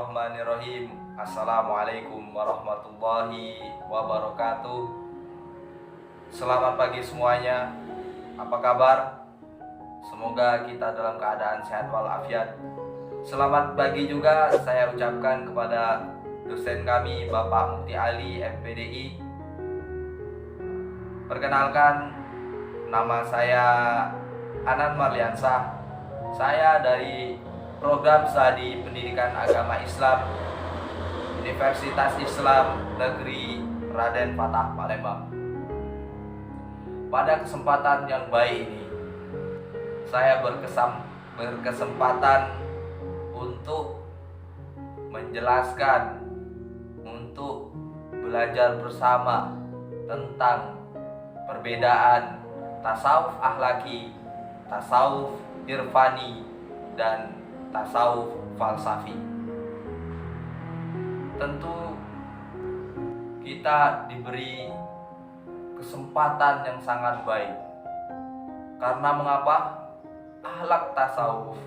Bismillahirrahmanirrahim. Assalamualaikum warahmatullahi wabarakatuh. Selamat pagi semuanya. Apa kabar? Semoga kita dalam keadaan sehat walafiat. Selamat pagi juga saya ucapkan kepada dosen kami Bapak Mukti Ali MPDI. Perkenalkan, nama saya Anan Marliansah. Saya dari Program Studi Pendidikan Agama Islam Universitas Islam Negeri Raden Fatah Palembang. Pada kesempatan yang baik ini, saya berkesempatan untuk menjelaskan, untuk belajar bersama tentang perbedaan tasawuf akhlaki, tasawuf irfani, dan tasawuf falsafi. Tentu kita diberi kesempatan yang sangat baik. Karena mengapa? Akhlak tasawuf.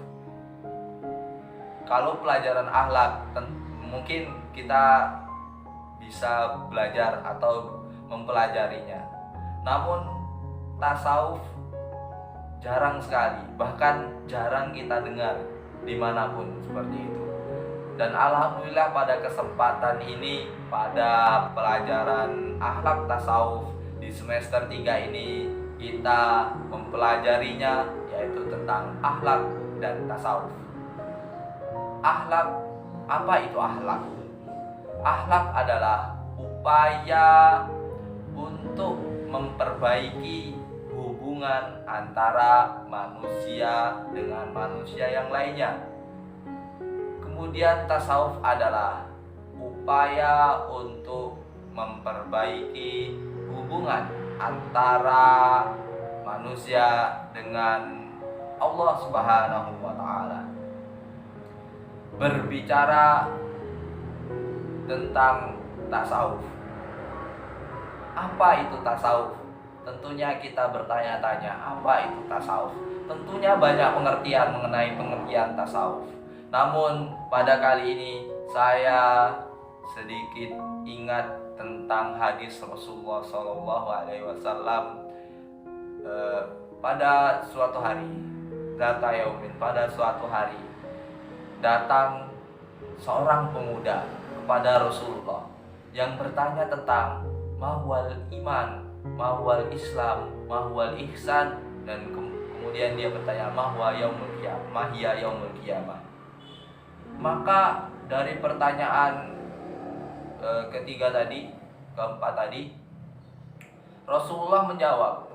Kalau pelajaran akhlak, mungkin kita bisa belajar atau mempelajarinya. Namun tasawuf jarang sekali, bahkan jarang kita dengar dimanapun seperti itu. Dan alhamdulillah pada kesempatan ini, pada pelajaran akhlak tasawuf di semester 3 ini, kita mempelajarinya, yaitu tentang akhlak dan tasawuf. Akhlak, apa itu akhlak? Akhlak adalah upaya untuk memperbaiki hubungan antara manusia dengan manusia yang lainnya. Kemudian tasawuf adalah upaya untuk memperbaiki hubungan antara manusia dengan Allah Subhanahu wa taala. Berbicara tentang tasawuf. Apa itu tasawuf? Tentunya kita bertanya-tanya, apa itu tasawuf? Tentunya banyak pengertian mengenai pengertian tasawuf. Namun pada kali ini saya sedikit ingat tentang hadis Rasulullah SAW. Pada suatu hari, pada suatu hari datang seorang pemuda kepada Rasulullah yang bertanya tentang mahwal iman, mahwal Islam, mahwal ihsan, dan kemudian dia bertanya mahwa yaumul qiyamah, mahya yaumul qiyamah. Maka dari pertanyaan keempat tadi, Rasulullah menjawab.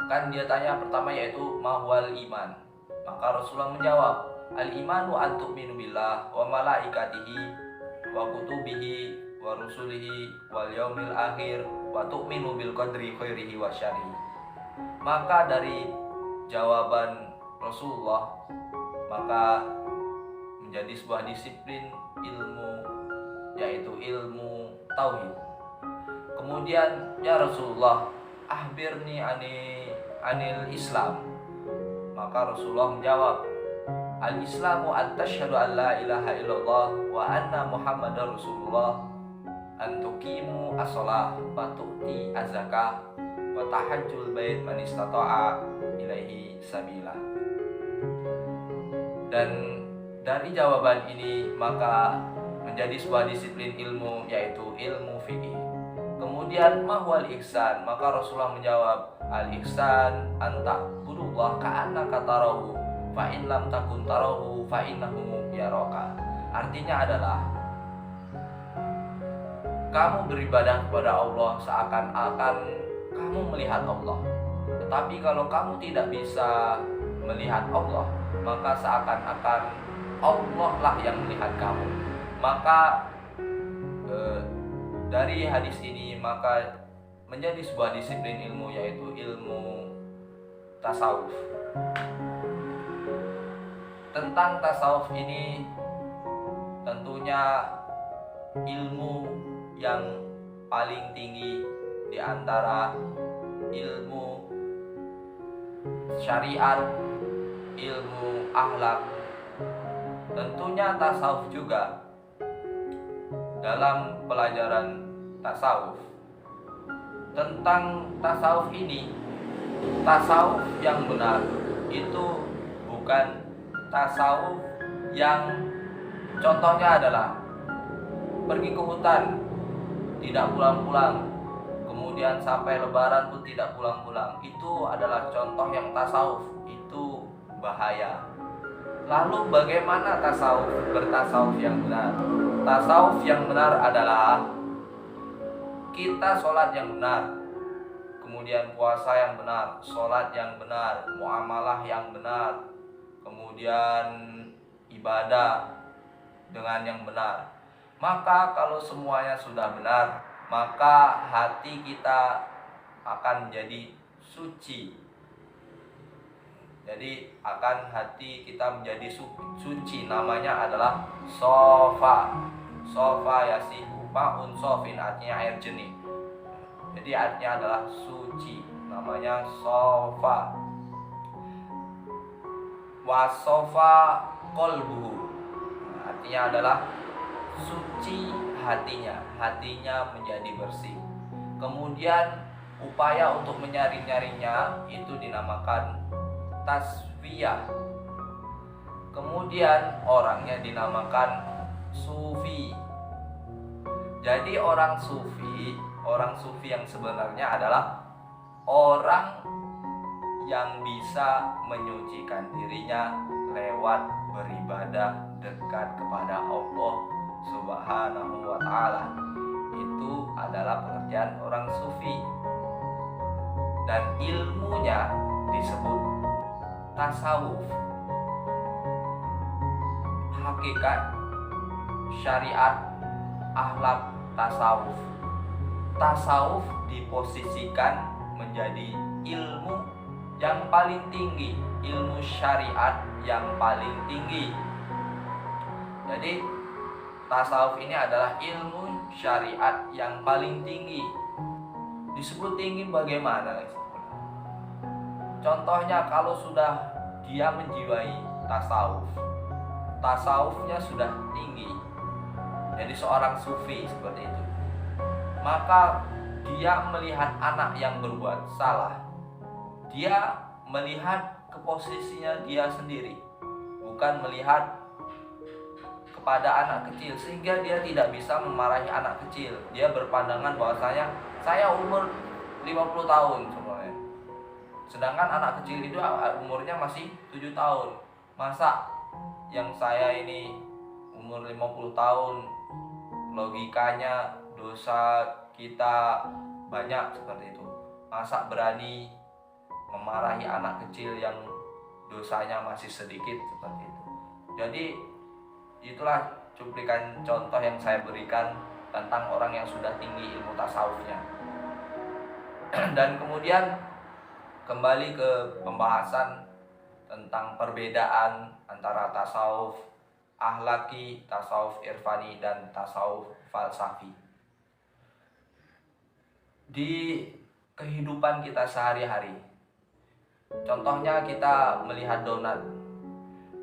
Kan dia tanya pertama yaitu mahwal iman. Maka Rasulullah menjawab, al imanu an tu'minu billah wa malaikatihi wa kutubihi wa rusulihi wal yaumil akhir wa tu'minu bil qadri khairihi wa syarrihi. Maka dari jawaban Rasulullah, maka menjadi sebuah disiplin ilmu, yaitu ilmu tauhid. Kemudian, ya Rasulullah, akhbirni anil Islam. Maka Rasulullah menjawab, al-Islamu an tashhadu an la ilaha illallah wa anna Muhammadar Rasulullah, an tuqimu as-shalah wa tu'ti az-zakah wa tahajjul bait man istata'a ilaihi sabila. Dan dari jawaban ini maka menjadi sebuah disiplin ilmu, yaitu ilmu fikih. Kemudian mahwal ihsan, maka Rasulullah menjawab, al ihsan anta budullah ka'annaka tarahu fa in lam takun tarahu fa innahu yaraka. Artinya adalah kamu beribadah kepada Allah seakan-akan kamu melihat Allah. Tetapi kalau kamu tidak bisa melihat Allah, maka seakan-akan Allah lah yang melihat kamu. Maka dari hadis ini maka menjadi sebuah disiplin ilmu, yaitu ilmu tasawuf. Tentang tasawuf ini tentunya ilmu yang paling tinggi di antara ilmu syariat, ilmu akhlak, Tentunya tasawuf juga, dalam pelajaran tasawuf tentang tasawuf ini, tasawuf yang benar itu bukan tasawuf yang contohnya adalah pergi ke hutan tidak pulang-pulang, kemudian sampai lebaran pun tidak pulang-pulang. Itu adalah contoh yang tasawuf, itu bahaya. Lalu bagaimana bertasawuf yang benar? Tasawuf yang benar adalah kita sholat yang benar, kemudian puasa yang benar, sholat yang benar, muamalah yang benar, kemudian ibadah dengan yang benar. Maka kalau semuanya sudah benar, maka hati kita akan menjadi suci. Jadi akan hati kita menjadi suci, namanya adalah sofa. Sofa yasihu ma'un sofin, artinya air jernih. Jadi artinya adalah suci, namanya sofa. Wasofa kolbuhu, artinya adalah suci hatinya menjadi bersih. Kemudian upaya untuk menyaring-nyaringnya itu dinamakan tasfiyah. Kemudian orangnya dinamakan sufi. Jadi orang sufi yang sebenarnya adalah orang yang bisa menyucikan dirinya lewat beribadah dekat kepada Allah Subhanahu wa ta'ala. Itu adalah pengertian orang sufi. Dan ilmunya disebut tasawuf. Hakikat, syariat, akhlak tasawuf. Tasawuf diposisikan menjadi ilmu yang paling tinggi, ilmu syariat yang paling tinggi. Jadi tasawuf ini adalah ilmu syariat yang paling tinggi. Disebut tinggi bagaimana? Contohnya kalau sudah dia menjiwai tasawuf, tasawufnya sudah tinggi, jadi seorang sufi seperti itu, maka dia melihat anak yang berbuat salah, dia melihat ke posisinya dia sendiri, bukan melihat kepada anak kecil, sehingga dia tidak bisa memarahi anak kecil. Dia berpandangan bahwasanya saya umur 50 tahun sebenarnya, sedangkan anak kecil itu umurnya masih 7 tahun. Masa yang saya ini umur 50 tahun, logikanya dosa kita banyak seperti itu, masa berani memarahi anak kecil yang dosanya masih sedikit seperti itu. Jadi itulah cuplikan contoh yang saya berikan tentang orang yang sudah tinggi ilmu tasawufnya. Dan kemudian kembali ke pembahasan tentang perbedaan antara tasawuf akhlaki, tasawuf irfani, dan tasawuf falsafi. Di kehidupan kita sehari-hari, contohnya kita melihat donat.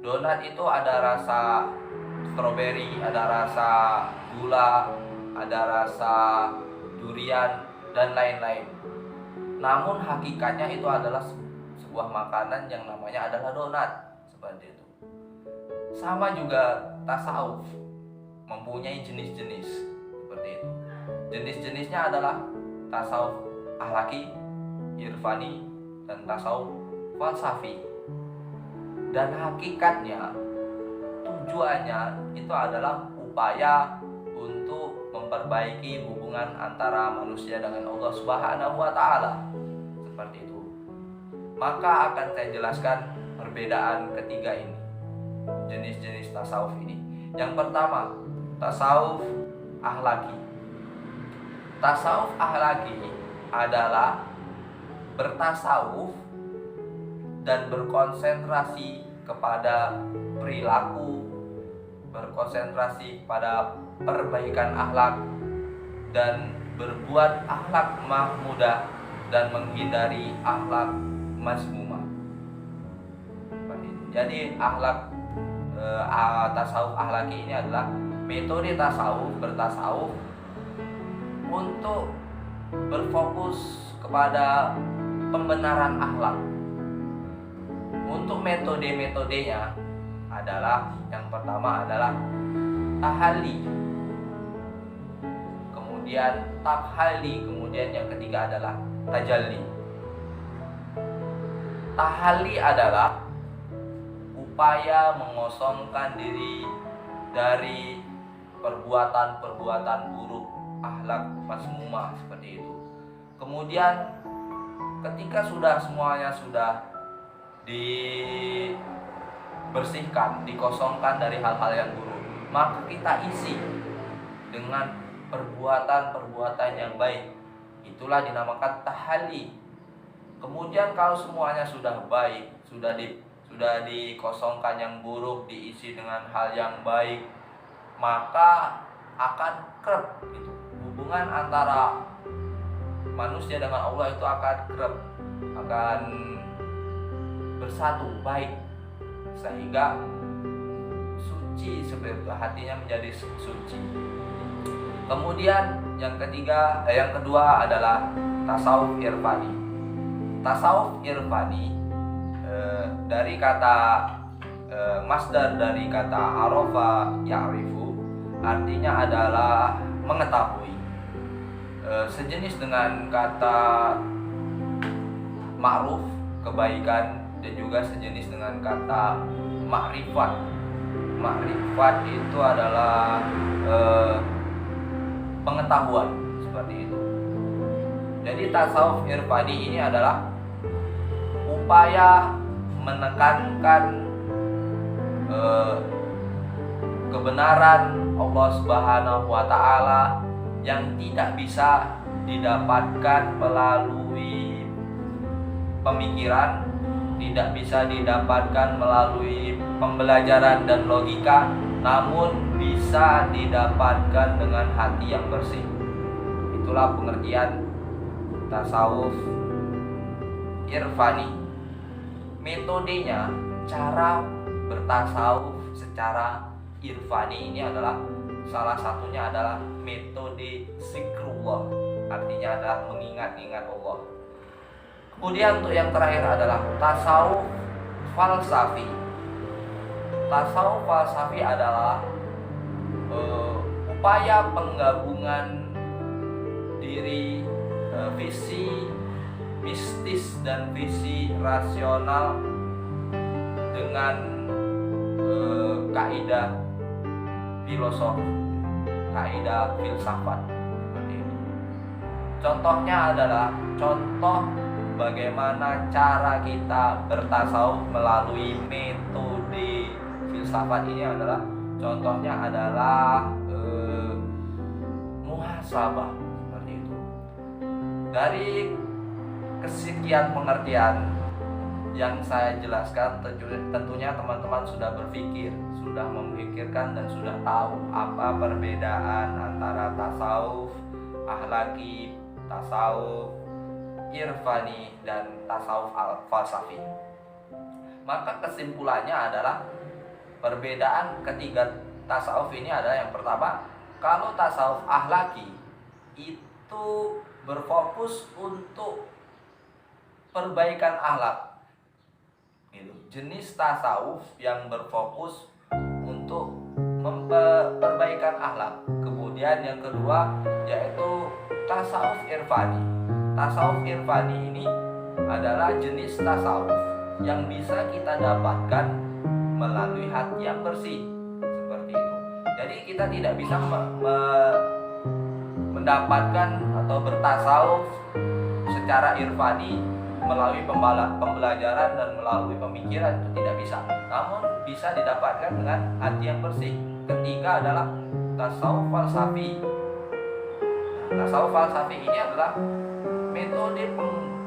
Donat itu ada rasa stroberi, ada rasa gula, ada rasa durian, dan lain-lain. Namun hakikatnya itu adalah sebuah makanan yang namanya adalah donat, seperti itu. Sama juga tasawuf mempunyai jenis-jenis seperti itu. Jenis-jenisnya adalah tasawuf akhlaki, irfani, dan tasawuf falsafi. Dan hakikatnya, tujuannya itu adalah upaya untuk memperbaiki hubungan antara manusia dengan Allah Subhanahu wa ta'ala, seperti itu. Maka akan saya jelaskan perbedaan ketiga ini, jenis-jenis tasawuf ini. Yang pertama, tasawuf akhlaki. Tasawuf akhlaki adalah bertasawuf dan berkonsentrasi kepada perilaku, berkonsentrasi pada perbaikan akhlak, dan berbuat akhlak mahmudah dan menghindari akhlak mazmumah. Jadi akhlak tasawuf akhlaki ini adalah metode tasawuf bertasawuf untuk berfokus kepada pembenaran akhlak. Untuk metode-metodenya adalah yang pertama adalah tahalli, kemudian takhali, kemudian yang ketiga adalah tajalli. Tahalli adalah upaya mengosongkan diri dari perbuatan-perbuatan buruk, akhlak mazmumah seperti itu. Kemudian ketika semuanya sudah dibersihkan, dikosongkan dari hal-hal yang buruk, maka kita isi dengan perbuatan-perbuatan yang baik. Itulah dinamakan tahalli. Kemudian kalau semuanya sudah baik, sudah dikosongkan yang buruk, diisi dengan hal yang baik, maka akan kerap gitu. Hubungan antara manusia dengan Allah itu akan kerap, akan bersatu baik, sehingga suci seperti itu, hatinya menjadi suci. Kemudian yang kedua adalah tasawuf irfani. Tasawuf irfani dari kata masdar dari kata arafa ya'rifu, artinya adalah mengetahui, sejenis dengan kata ma'ruf, kebaikan, dan juga sejenis dengan kata makrifat. Makrifat itu adalah pengetahuan, seperti itu. Jadi tasawuf irfani ini adalah upaya menekankan kebenaran Allah Subhanahu wa Ta'ala yang tidak bisa didapatkan melalui pemikiran, tidak bisa didapatkan melalui pembelajaran dan logika, namun bisa didapatkan dengan hati yang bersih. Itulah pengertian tasawuf irfani. Metodenya, cara bertasawuf secara irfani ini adalah salah satunya adalah metode zikrullah, artinya adalah mengingat-ingat Allah. Kemudian untuk yang terakhir adalah tasawuf falsafi. Tasawuf falsafi adalah upaya penggabungan diri visi mistis dan visi rasional dengan kaidah filosofi, kaidah filsafat, seperti itu. Contohnya adalah contoh bagaimana cara kita bertasawuf melalui metode filsafat ini adalah contohnya adalah muhasabah, seperti itu. Dari kesekian pengertian yang saya jelaskan, tentunya teman-teman sudah berpikir, sudah memikirkan, dan sudah tahu apa perbedaan antara tasawuf akhlaki, tasawuf irfani, dan tasawuf falsafi. Maka kesimpulannya adalah perbedaan ketiga tasawuf ini adalah yang pertama, kalau tasawuf akhlaki itu berfokus untuk perbaikan akhlak. Gitu. Jenis tasawuf yang berfokus untuk perbaikan akhlak. Kemudian yang kedua yaitu tasawuf irfani. Tasawuf irfani ini adalah jenis tasawuf yang bisa kita dapatkan melalui hati yang bersih, seperti itu. Jadi kita tidak bisa mendapatkan atau bertasawuf secara irfani melalui pembelajaran dan melalui pemikiran, itu tidak bisa. Namun bisa didapatkan dengan hati yang bersih. Ketiga adalah tasawuf falsafi. Tasawuf falsafi ini adalah metode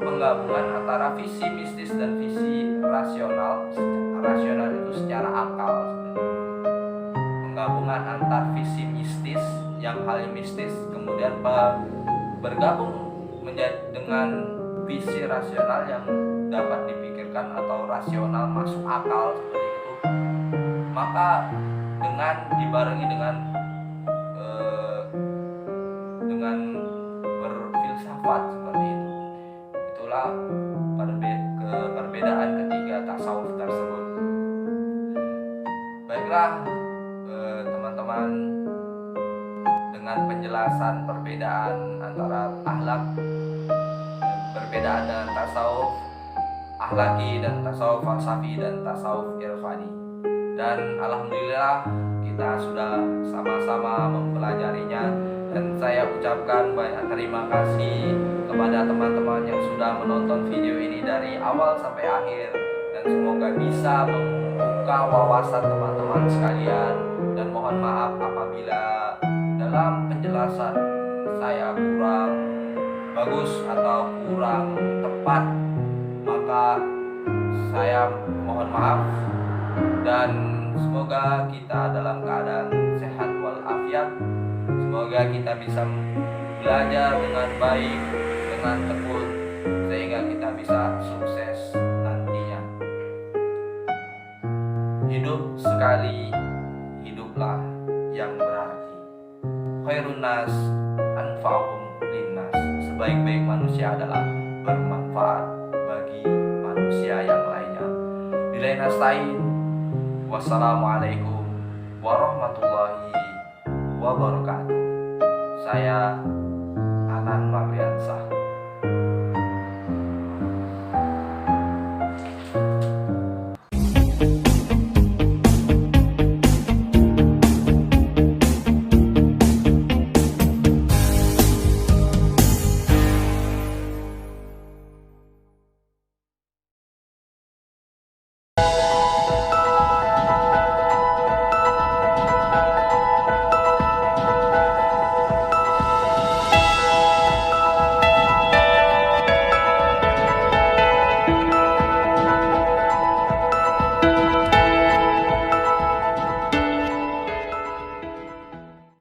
penggabungan antara visi mistis dan visi rasional. Rasional itu secara akal. Penggabungan antar visi mistis yang hal mistis kemudian bergabung menjadi dengan visi rasional yang dapat dipikirkan atau rasional masuk akal, seperti itu. maka dengan dibarengi dengan berfilsafat seperti itu, itulah perbedaan ketiga tasawuf tersebut. Baiklah teman-teman, dengan penjelasan perbedaan antara akhlak, perbedaan dengan tasawuf akhlaki dan tasawuf falsafi dan tasawuf irfani, dan alhamdulillah kita sudah sama-sama mempelajarinya, dan saya ucapkan banyak terima kasih kepada teman-teman yang sudah menonton video ini dari awal sampai akhir, dan semoga bisa membuka wawasan teman-teman sekalian. Dan mohon maaf apabila dalam penjelasan saya kurang bagus atau kurang tepat, maka saya mohon maaf, dan semoga kita dalam keadaan sehat walafiat. Semoga kita bisa belajar dengan baik, dengan tekun, sehingga kita bisa sukses nantinya. Hidup sekali, hiduplah yang berarti. Khairun nas anfa'uhum linnas. Sebaik-baik manusia adalah bermanfaat bagi manusia yang lainnya. Billahi nasta'in. Wassalamualaikum warahmatullahi wabarakatuh. Saya Anan